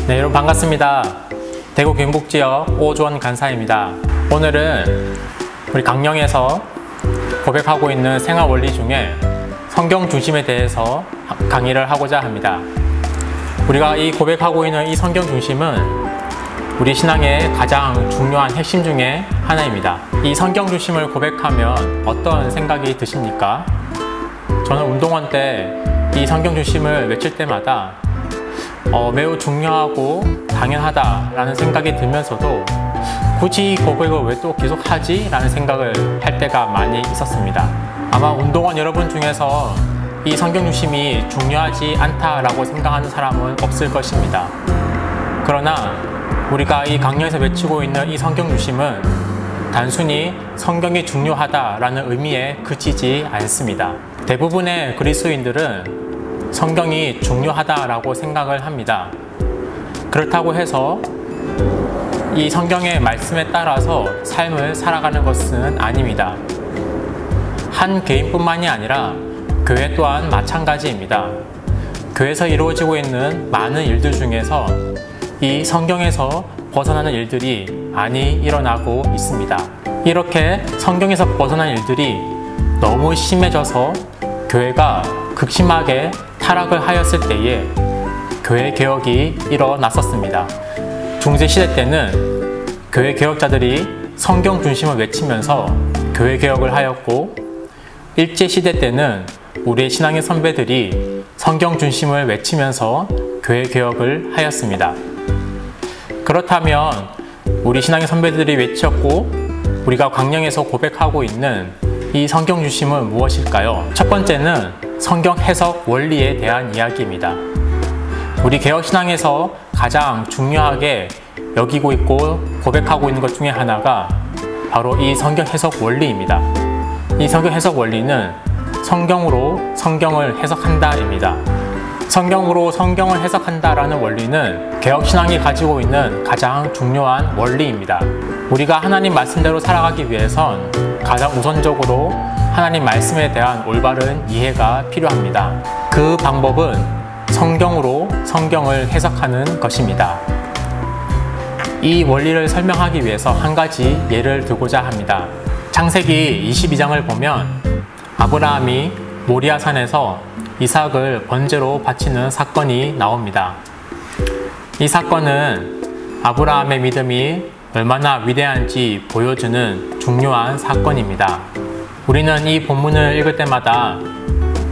네, 여러분 반갑습니다. 대구 경북지역 오주원 간사입니다. 오늘은 우리 강령에서 고백하고 있는 생활 원리 중에 성경 중심에 대해서 강의를 하고자 합니다. 우리가 이 고백하고 있는 이 성경 중심은 우리 신앙의 가장 중요한 핵심 중에 하나입니다. 이 성경 중심을 고백하면 어떤 생각이 드십니까? 저는 운동원 때 이 성경 중심을 외칠 때마다 매우 중요하고 당연하다라는 생각이 들면서도 굳이 이 고백을 왜 또 계속하지? 라는 생각을 할 때가 많이 있었습니다. 아마 운동원 여러분 중에서 이 성경 중심이 중요하지 않다라고 생각하는 사람은 없을 것입니다. 그러나 우리가 이 강령에서 외치고 있는 이 성경 중심은 단순히 성경이 중요하다라는 의미에 그치지 않습니다. 대부분의 그리스도인들은 성경이 중요하다라고 생각을 합니다. 그렇다고 해서 이 성경의 말씀에 따라서 삶을 살아가는 것은 아닙니다. 한 개인뿐만이 아니라 교회 또한 마찬가지입니다. 교회에서 이루어지고 있는 많은 일들 중에서 이 성경에서 벗어나는 일들이 많이 일어나고 있습니다. 이렇게 성경에서 벗어난 일들이 너무 심해져서 교회가 극심하게 타락을 하였을 때에 교회 개혁이 일어났었습니다. 중세시대 때는 교회 개혁자들이 성경 중심을 외치면서 교회 개혁을 하였고, 일제시대 때는 우리의 신앙의 선배들이 성경 중심을 외치면서 교회 개혁을 하였습니다. 그렇다면 우리 신앙의 선배들이 외쳤고 우리가 강령에서 고백하고 있는 이 성경 중심은 무엇일까요? 첫 번째는 성경 해석 원리에 대한 이야기입니다. 우리 개혁신앙에서 가장 중요하게 여기고 있고 고백하고 있는 것 중에 하나가 바로 이 성경 해석 원리입니다. 이 성경 해석 원리는 성경으로 성경을 해석한다입니다. 성경으로 성경을 해석한다라는 원리는 개혁신앙이 가지고 있는 가장 중요한 원리입니다. 우리가 하나님 말씀대로 살아가기 위해선 가장 우선적으로 하나님 말씀에 대한 올바른 이해가 필요합니다. 그 방법은 성경으로 성경을 해석하는 것입니다. 이 원리를 설명하기 위해서 한 가지 예를 들고자 합니다. 창세기 22장을 보면 아브라함이 모리아산에서 이삭을 번제로 바치는 사건이 나옵니다. 이 사건은 아브라함의 믿음이 얼마나 위대한지 보여주는 중요한 사건입니다. 우리는 이 본문을 읽을 때마다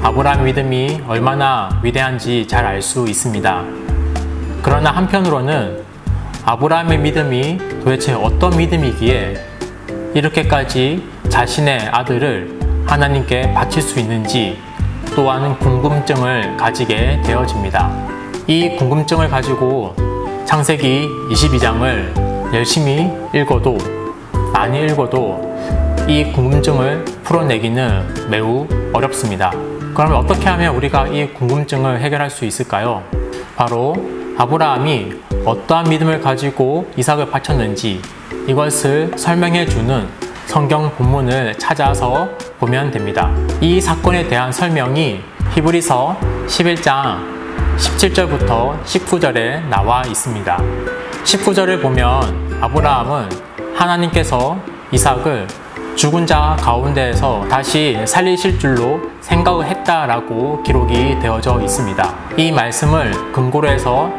아브라함의 믿음이 얼마나 위대한지 잘 알 수 있습니다. 그러나 한편으로는 아브라함의 믿음이 도대체 어떤 믿음이기에 이렇게까지 자신의 아들을 하나님께 바칠 수 있는지 또한 궁금증을 가지게 되어집니다. 이 궁금증을 가지고 창세기 22장을 열심히 읽어도 많이 읽어도 이 궁금증을 풀어내기는 매우 어렵습니다. 그러면 어떻게 하면 우리가 이 궁금증을 해결할 수 있을까요? 바로 아브라함이 어떠한 믿음을 가지고 이삭을 바쳤는지 이것을 설명해 주는 성경 본문을 찾아서 보면 됩니다. 이 사건에 대한 설명이 히브리서 11장 17절부터 19절에 나와 있습니다. 19절을 보면 아브라함은 하나님께서 이삭을 죽은 자 가운데에서 다시 살리실 줄로 생각을 했다라고 기록이 되어져 있습니다. 이 말씀을 근거로 해서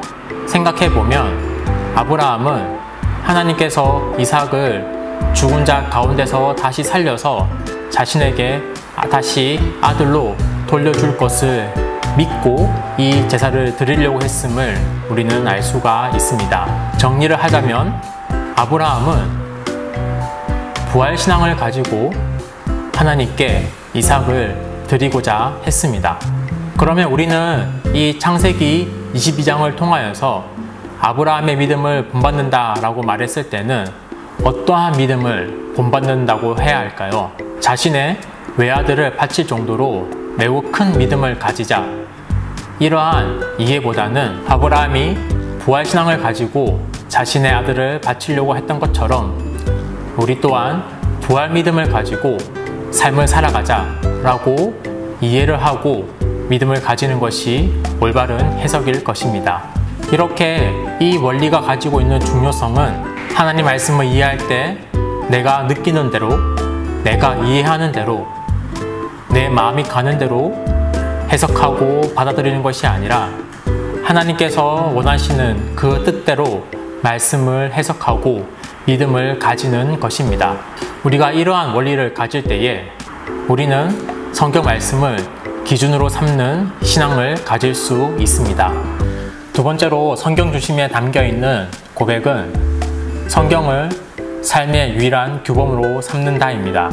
생각해 보면 아브라함은 하나님께서 이삭을 죽은 자 가운데서 다시 살려서 자신에게 다시 아들로 돌려줄 것을 믿고 이 제사를 드리려고 했음을 우리는 알 수가 있습니다. 정리를 하자면 아브라함은 부활신앙을 가지고 하나님께 이삭을 드리고자 했습니다. 그러면 우리는 이 창세기 22장을 통하여서 아브라함의 믿음을 본받는다라고 말했을 때는 어떠한 믿음을 본받는다고 해야 할까요? 자신의 외아들을 바칠 정도로 매우 큰 믿음을 가지자. 이러한 이해보다는 아브라함이 부활신앙을 가지고 자신의 아들을 바치려고 했던 것처럼 우리 또한 부활 믿음을 가지고 삶을 살아가자 라고 이해를 하고 믿음을 가지는 것이 올바른 해석일 것입니다. 이렇게 이 원리가 가지고 있는 중요성은 하나님 말씀을 이해할 때 내가 느끼는 대로, 내가 이해하는 대로, 내 마음이 가는 대로 해석하고 받아들이는 것이 아니라 하나님께서 원하시는 그 뜻대로 말씀을 해석하고 믿음을 가지는 것입니다. 우리가 이러한 원리를 가질 때에 우리는 성경 말씀을 기준으로 삼는 신앙을 가질 수 있습니다. 두 번째로 성경 중심에 담겨 있는 고백은 성경을 삶의 유일한 규범으로 삼는다입니다.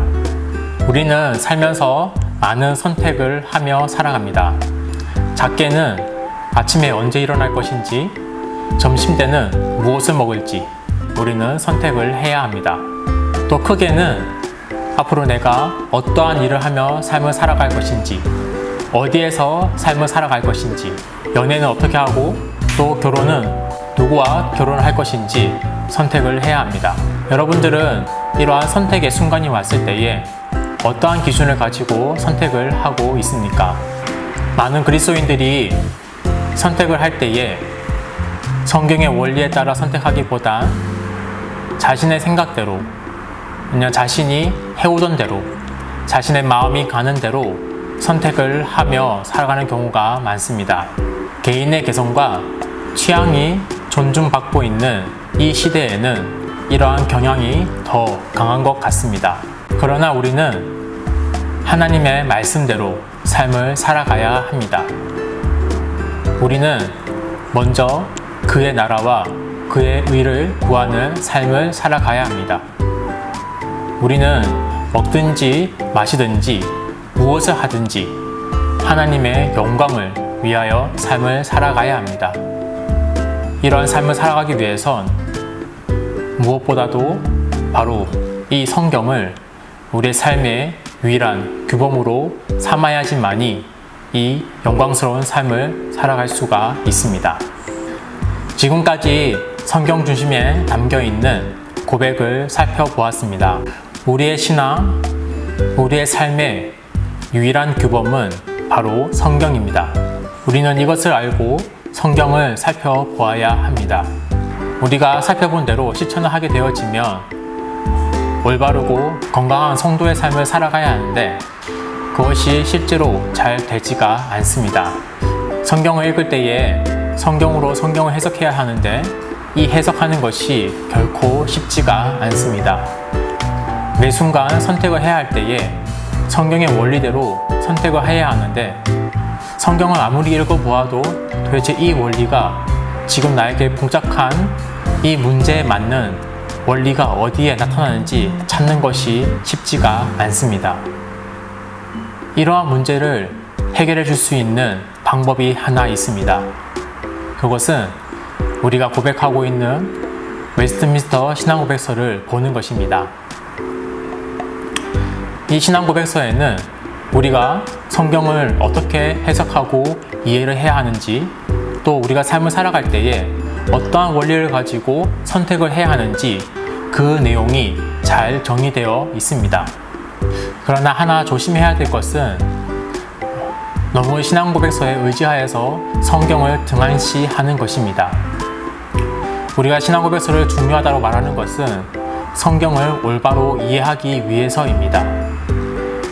우리는 살면서 많은 선택을 하며 살아갑니다. 작게는 아침에 언제 일어날 것인지, 점심때는 무엇을 먹을지 우리는 선택을 해야 합니다. 또 크게는 앞으로 내가 어떠한 일을 하며 삶을 살아갈 것인지, 어디에서 삶을 살아갈 것인지, 연애는 어떻게 하고 또 결혼은 누구와 결혼을 할 것인지 선택을 해야 합니다. 여러분들은 이러한 선택의 순간이 왔을 때에 어떠한 기준을 가지고 선택을 하고 있습니까? 많은 그리스도인들이 선택을 할 때에 성경의 원리에 따라 선택하기보다 자신의 생각대로, 그냥 자신이 해오던 대로, 자신의 마음이 가는 대로 선택을 하며 살아가는 경우가 많습니다. 개인의 개성과 취향이 존중받고 있는 이 시대에는 이러한 경향이 더 강한 것 같습니다. 그러나 우리는 하나님의 말씀대로 삶을 살아가야 합니다. 우리는 먼저 그의 나라와 그의 의를 구하는 삶을 살아가야 합니다. 우리는 먹든지 마시든지 무엇을 하든지 하나님의 영광을 위하여 삶을 살아가야 합니다. 이러한 삶을 살아가기 위해선 무엇보다도 바로 이 성경을 우리의 삶의 유일한 규범으로 삼아야지만이 이 영광스러운 삶을 살아갈 수가 있습니다. 지금까지 성경 중심에 담겨 있는 고백을 살펴보았습니다. 우리의 신앙, 우리의 삶의 유일한 규범은 바로 성경입니다. 우리는 이것을 알고 성경을 살펴보아야 합니다. 우리가 살펴본 대로 실천을 하게 되어지면 올바르고 건강한 성도의 삶을 살아가야 하는데 그것이 실제로 잘 되지가 않습니다. 성경을 읽을 때에 성경으로 성경을 해석해야 하는데 이 해석하는 것이 결코 쉽지가 않습니다. 매 순간 선택을 해야 할 때에 성경의 원리대로 선택을 해야 하는데 성경을 아무리 읽어보아도 도대체 이 원리가 지금 나에게 봉착한 이 문제에 맞는 원리가 어디에 나타나는지 찾는 것이 쉽지가 않습니다. 이러한 문제를 해결해 줄 수 있는 방법이 하나 있습니다. 그것은 우리가 고백하고 있는 웨스트민스터 신앙고백서를 보는 것입니다. 이 신앙고백서에는 우리가 성경을 어떻게 해석하고 이해를 해야 하는지, 또 우리가 삶을 살아갈 때에 어떠한 원리를 가지고 선택을 해야 하는지 그 내용이 잘 정리되어 있습니다. 그러나 하나 조심해야 될 것은 너무 신앙고백서에 의지하여서 성경을 등한시하는 것입니다. 우리가 신앙고백서를 중요하다고 말하는 것은 성경을 올바로 이해하기 위해서입니다.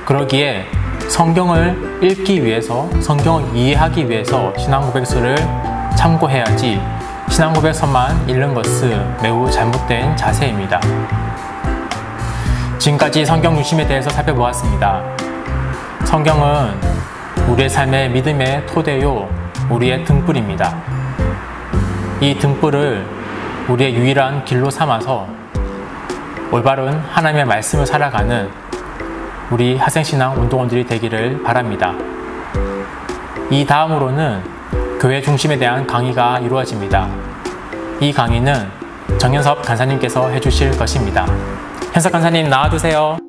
그러기에 성경을 읽기 위해서, 성경을 이해하기 위해서 신앙고백서를 참고해야지 신앙고백서만 읽는 것은 매우 잘못된 자세입니다. 지금까지 성경 중심에 대해서 살펴보았습니다. 성경은 우리의 삶의 믿음의 토대요, 우리의 등불입니다. 이 등불을 우리의 유일한 길로 삼아서 올바른 하나님의 말씀을 살아가는 우리 학생신앙 운동원들이 되기를 바랍니다. 이 다음으로는 교회 중심에 대한 강의가 이루어집니다. 이 강의는 정현섭 간사님께서 해주실 것입니다. 현석 간사님 나와주세요.